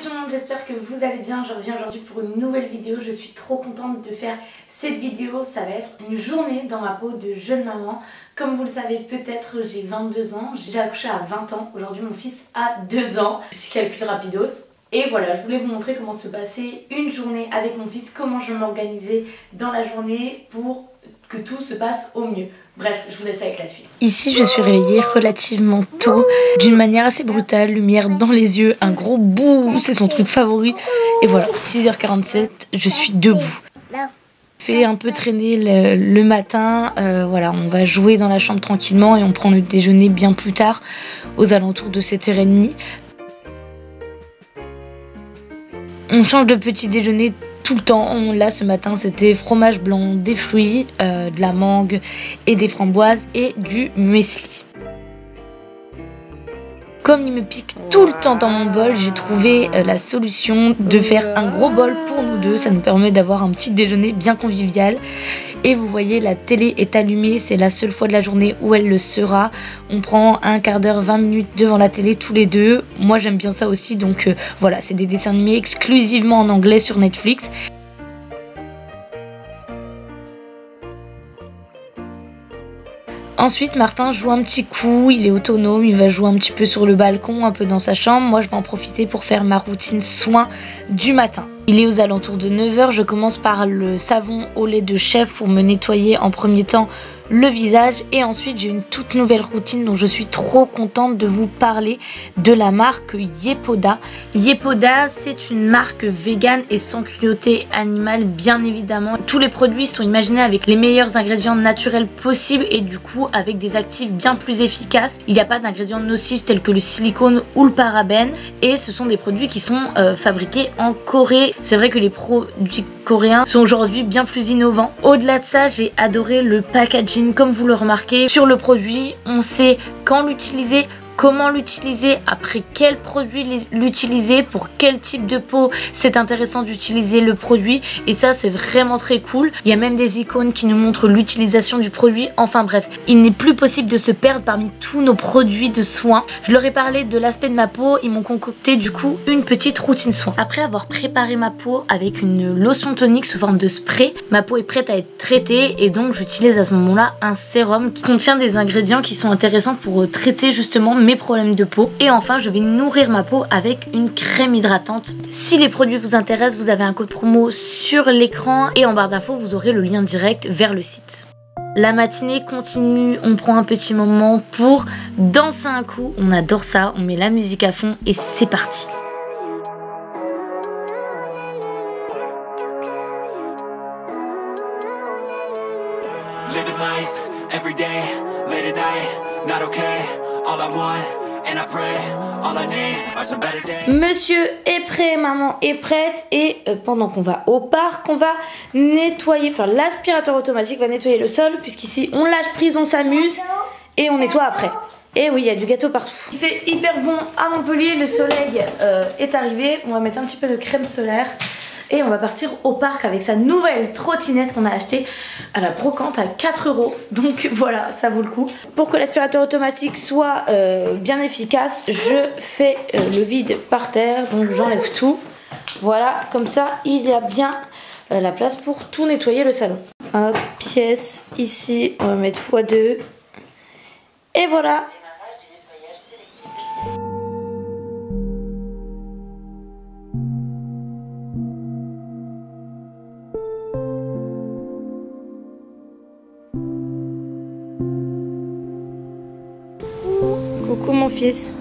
tout le monde, j'espère que vous allez bien. Je reviens aujourd'hui pour une nouvelle vidéo. Je suis trop contente de faire cette vidéo. Ça va être une journée dans ma peau de jeune maman. Comme vous le savez peut-être, j'ai 22 ans. J'ai accouché à 20 ans. Aujourd'hui mon fils a 2 ans. Petit calcul rapidos. Et voilà, je voulais vous montrer comment se passait une journée avec mon fils. Comment je m'organisais dans la journée pour que tout se passe au mieux. Bref, je vous laisse avec la suite. Ici, je suis réveillée relativement tôt, d'une manière assez brutale, lumière dans les yeux, un gros bouh, c'est son truc favori. Et voilà, 6h47, je suis debout. Fait un peu traîner le matin, voilà, on va jouer dans la chambre tranquillement et on prend le déjeuner bien plus tard, aux alentours de 7h30. On change de petit déjeuner tout le temps. Là ce matin c'était fromage blanc, des fruits, de la mangue et des framboises et du muesli. Comme il me pique tout le temps dans mon bol, j'ai trouvé la solution de faire un gros bol pour nous deux. Ça nous permet d'avoir un petit déjeuner bien convivial. Et vous voyez, la télé est allumée, c'est la seule fois de la journée où elle le sera. On prend un quart d'heure, 20 minutes devant la télé tous les deux. Moi j'aime bien ça aussi, donc voilà, c'est des dessins animés exclusivement en anglais sur Netflix. Ensuite, Martin joue un petit coup, il est autonome, il va jouer un petit peu sur le balcon, un peu dans sa chambre. Moi, je vais en profiter pour faire ma routine soin du matin. Il est aux alentours de 9h, je commence par le savon au lait de chèvre pour me nettoyer en premier temps le visage. Et ensuite, j'ai une toute nouvelle routine dont je suis trop contente de vous parler, de la marque Yepoda. Yepoda, c'est une marque vegan et sans cruauté animale, bien évidemment. Tous les produits sont imaginés avec les meilleurs ingrédients naturels possibles et du coup avec des actifs bien plus efficaces. Il n'y a pas d'ingrédients nocifs tels que le silicone ou le parabène et ce sont des produits qui sont fabriqués en Corée. C'est vrai que les produits coréens sont aujourd'hui bien plus innovants. Au-delà de ça, j'ai adoré le packaging. Comme vous le remarquez, sur le produit, on sait quand l'utiliser, comment l'utiliser, après quel produit l'utiliser, pour quel type de peau c'est intéressant d'utiliser le produit, et ça c'est vraiment très cool. Il y a même des icônes qui nous montrent l'utilisation du produit. Enfin bref, il n'est plus possible de se perdre parmi tous nos produits de soins. Je leur ai parlé de l'aspect de ma peau, ils m'ont concocté du coup une petite routine soin. Après avoir préparé ma peau avec une lotion tonique sous forme de spray, ma peau est prête à être traitée et donc j'utilise à ce moment-là un sérum qui contient des ingrédients qui sont intéressants pour traiter justement mes problèmes de peau. Et enfin, je vais nourrir ma peau avec une crème hydratante. Si les produits vous intéressent, vous avez un code promo sur l'écran et en barre d'infos, vous aurez le lien direct vers le site. La matinée continue, on prend un petit moment pour danser un coup. On adore ça, on met la musique à fond et c'est parti. Living life, every day, late at night, not okay. All I want, and I pray, all I need are some better days. Monsieur est prêt, maman est prête et pendant qu'on va au parc, on va nettoyer, enfin l'aspirateur automatique va nettoyer le sol puisqu'ici on lâche prise, on s'amuse et on nettoie après. Et oui, il y a du gâteau partout. Il fait hyper bon à Montpellier, le soleil est arrivé, on va mettre un petit peu de crème solaire. Et on va partir au parc avec sa nouvelle trottinette qu'on a achetée à la brocante à 4 €. Donc voilà, ça vaut le coup. Pour que l'aspirateur automatique soit bien efficace, je fais le vide par terre. Donc j'enlève tout. Voilà, comme ça il y a bien la place pour tout nettoyer le salon. Hop, pièce, ici on va mettre x2. Et voilà. Coucou mon fils.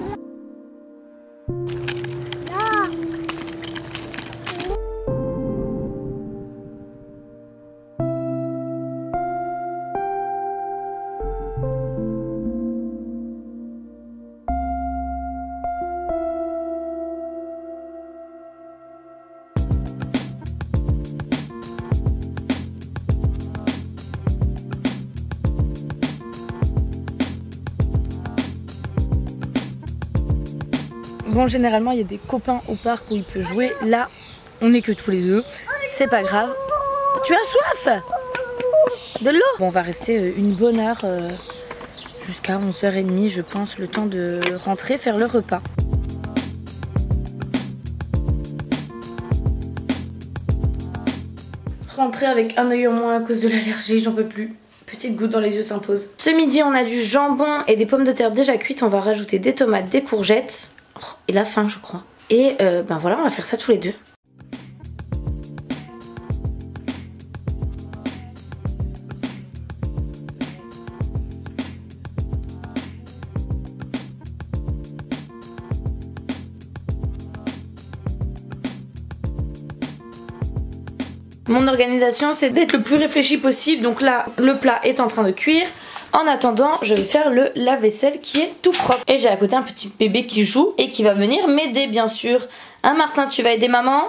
Bon, généralement il y a des copains au parc où il peut jouer. Là on est que tous les deux, c'est pas grave. Tu as soif de l'eau? Bon, on va rester une bonne heure jusqu'à 11h30 je pense, le temps de rentrer faire le repas. rentrer avec un œil en moins à cause de l'allergie, j'en peux plus. Petite goutte dans les yeux s'impose. Ce midi on a du jambon et des pommes de terre déjà cuites. On va rajouter des tomates, des courgettes et la faim je crois. Et ben voilà, on va faire ça tous les deux. Mon organisation c'est d'être le plus réfléchi possible. Donc là le plat est en train de cuire. En attendant je vais faire le lave-vaisselle qui est tout propre. Et j'ai à côté un petit bébé qui joue et qui va venir m'aider bien sûr. Hein Martin, tu vas aider maman ?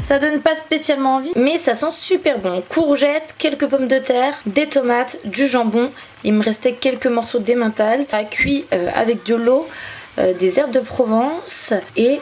Ça donne pas spécialement envie, mais ça sent super bon. Courgettes, quelques pommes de terre, des tomates, du jambon. Il me restait quelques morceaux d'emmental. Ça a cuit avec de l'eau, des herbes de Provence et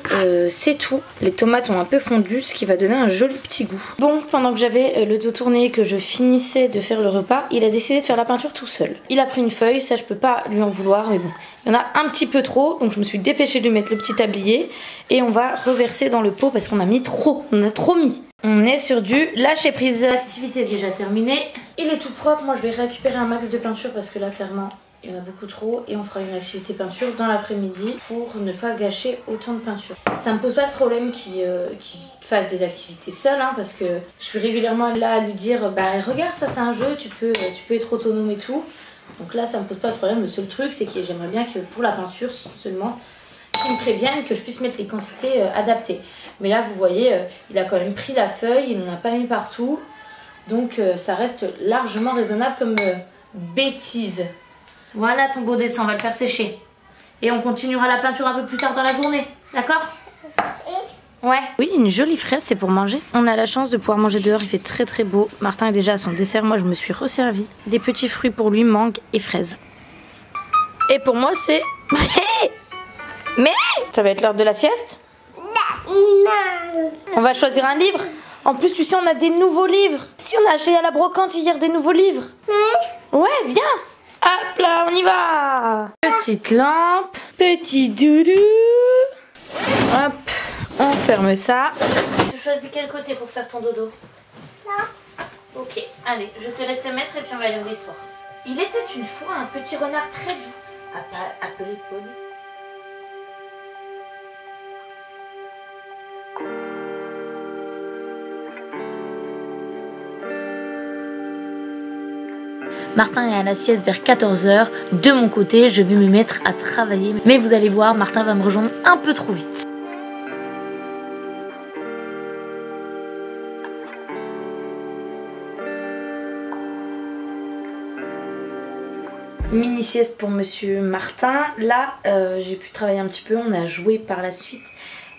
c'est tout. Les tomates ont un peu fondu, ce qui va donner un joli petit goût. Bon, pendant que j'avais le dos tourné et que je finissais de faire le repas, il a décidé de faire la peinture tout seul. Il a pris une feuille, ça je peux pas lui en vouloir, mais bon. Il y en a un petit peu trop, donc je me suis dépêchée de lui mettre le petit tablier. Et on va reverser dans le pot parce qu'on a mis trop, on a trop mis. On est sur du lâcher prise. L'activité est déjà terminée. Il est tout propre, moi je vais récupérer un max de peinture parce que là clairement il y en a beaucoup trop. Et on fera une activité peinture dans l'après-midi pour ne pas gâcher autant de peinture. Ça me pose pas de problème qu'il fasse des activités seul, hein, parce que je suis régulièrement là à lui dire bah regarde ça c'est un jeu, tu peux être autonome et tout. Donc là ça me pose pas de problème. Le seul truc c'est que j'aimerais bien que pour la peinture seulement qu'ils me préviennent que je puisse mettre les quantités adaptées. Mais là vous voyez il a quand même pris la feuille, il n'en a pas mis partout. Donc ça reste largement raisonnable comme bêtise. Voilà ton beau dessin, on va le faire sécher. Et on continuera la peinture un peu plus tard dans la journée, d'accord ? Ouais. Oui, une jolie fraise, c'est pour manger. On a la chance de pouvoir manger dehors, il fait très très beau. Martin est déjà à son dessert, moi je me suis resservi des petits fruits pour lui, mangue et fraises. Et pour moi c'est... Mais ça va être l'heure de la sieste ? Non. On va choisir un livre. En plus tu sais on a des nouveaux livres. Si on a acheté à la brocante hier des nouveaux livres. Ouais, viens. Hop là, on y va. Petite lampe, petit doudou. Hop, on ferme ça. Tu choisis quel côté pour faire ton dodo ? Là. Ok, allez, je te laisse te mettre et puis on va lire l'histoire. Il était une fois un petit renard très doux, appelé Paul. Martin est à la sieste vers 14 h. De mon côté, je vais me mettre à travailler. Mais vous allez voir, Martin va me rejoindre un peu trop vite. Mini sieste pour monsieur Martin. Là, j'ai pu travailler un petit peu. On a joué par la suite.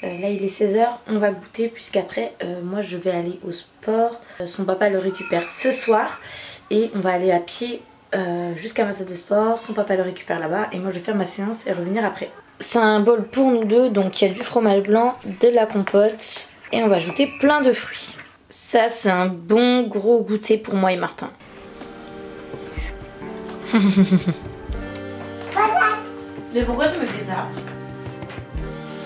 Là, il est 16 h. On va goûter puisqu'après, moi, je vais aller au sport. Son papa le récupère ce soir. Et on va aller à pied jusqu'à ma salle de sport. Son papa le récupère là-bas. Et moi je vais faire ma séance et revenir après. C'est un bol pour nous deux. Donc il y a du fromage blanc, de la compote. Et on va ajouter plein de fruits. Ça c'est un bon gros goûter pour moi et Martin. Mais pourquoi tu me fais ça ?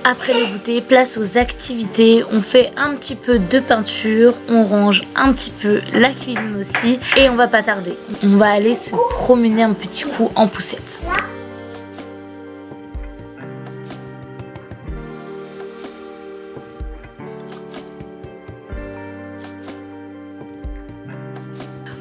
Après le goûter, place aux activités. On fait un petit peu de peinture, on range un petit peu la cuisine aussi et on va pas tarder. On va aller se promener un petit coup en poussette.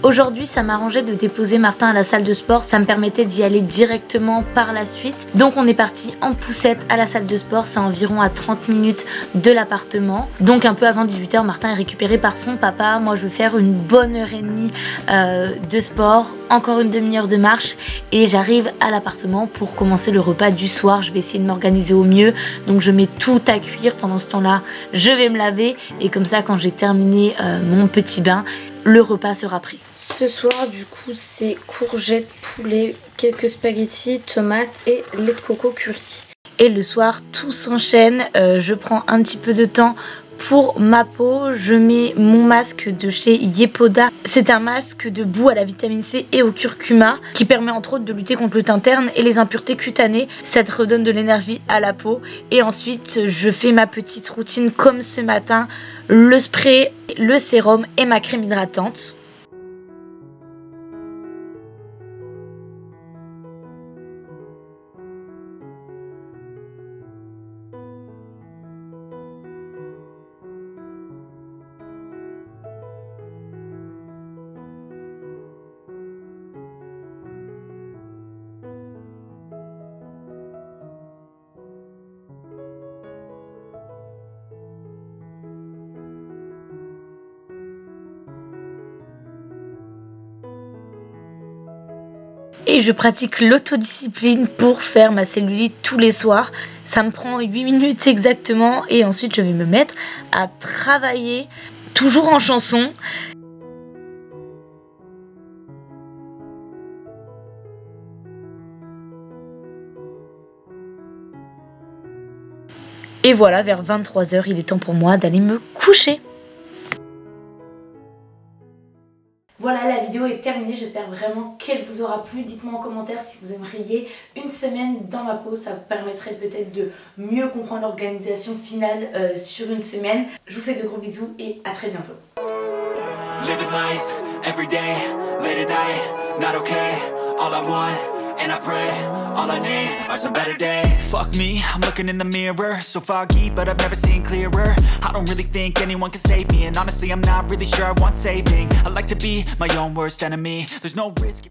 Aujourd'hui, ça m'arrangeait de déposer Martin à la salle de sport, ça me permettait d'y aller directement par la suite. Donc on est parti en poussette à la salle de sport, c'est environ à 30 minutes de l'appartement. Donc un peu avant 18 h, Martin est récupéré par son papa. Moi je vais faire une bonne heure et demie de sport, encore une demi-heure de marche et j'arrive à l'appartement pour commencer le repas du soir. Je vais essayer de m'organiser au mieux, donc je mets tout à cuire. Pendant ce temps-là, je vais me laver et comme ça quand j'ai terminé mon petit bain, le repas sera prêt. Ce soir du coup c'est courgettes, poulet, quelques spaghettis, tomates et lait de coco curry. Et le soir tout s'enchaîne, je prends un petit peu de temps pour ma peau, je mets mon masque de chez Yepoda. C'est un masque de boue à la vitamine C et au curcuma qui permet entre autres de lutter contre le teint terne et les impuretés cutanées. Ça te redonne de l'énergie à la peau. Et ensuite, je fais ma petite routine comme ce matin, le spray, le sérum et ma crème hydratante. Et je pratique l'autodiscipline pour faire ma cellulite tous les soirs. Ça me prend 8 minutes exactement et ensuite je vais me mettre à travailler, toujours en chanson. Et voilà, vers 23 h, il est temps pour moi d'aller me coucher. Voilà, la vidéo est terminée, j'espère vraiment qu'elle vous aura plu. Dites-moi en commentaire si vous aimeriez une semaine dans ma peau, ça vous permettrait peut-être de mieux comprendre l'organisation finale sur une semaine. Je vous fais de gros bisous et à très bientôt. Living life, every day, late at night, not okay, all I want, and I pray, all I need are some better days. Fuck me, I'm looking in the mirror, so foggy, but I've never seen clearer. I don't really think anyone can save me, and honestly I'm not really sure I want saving. I like to be my own worst enemy, there's no risk.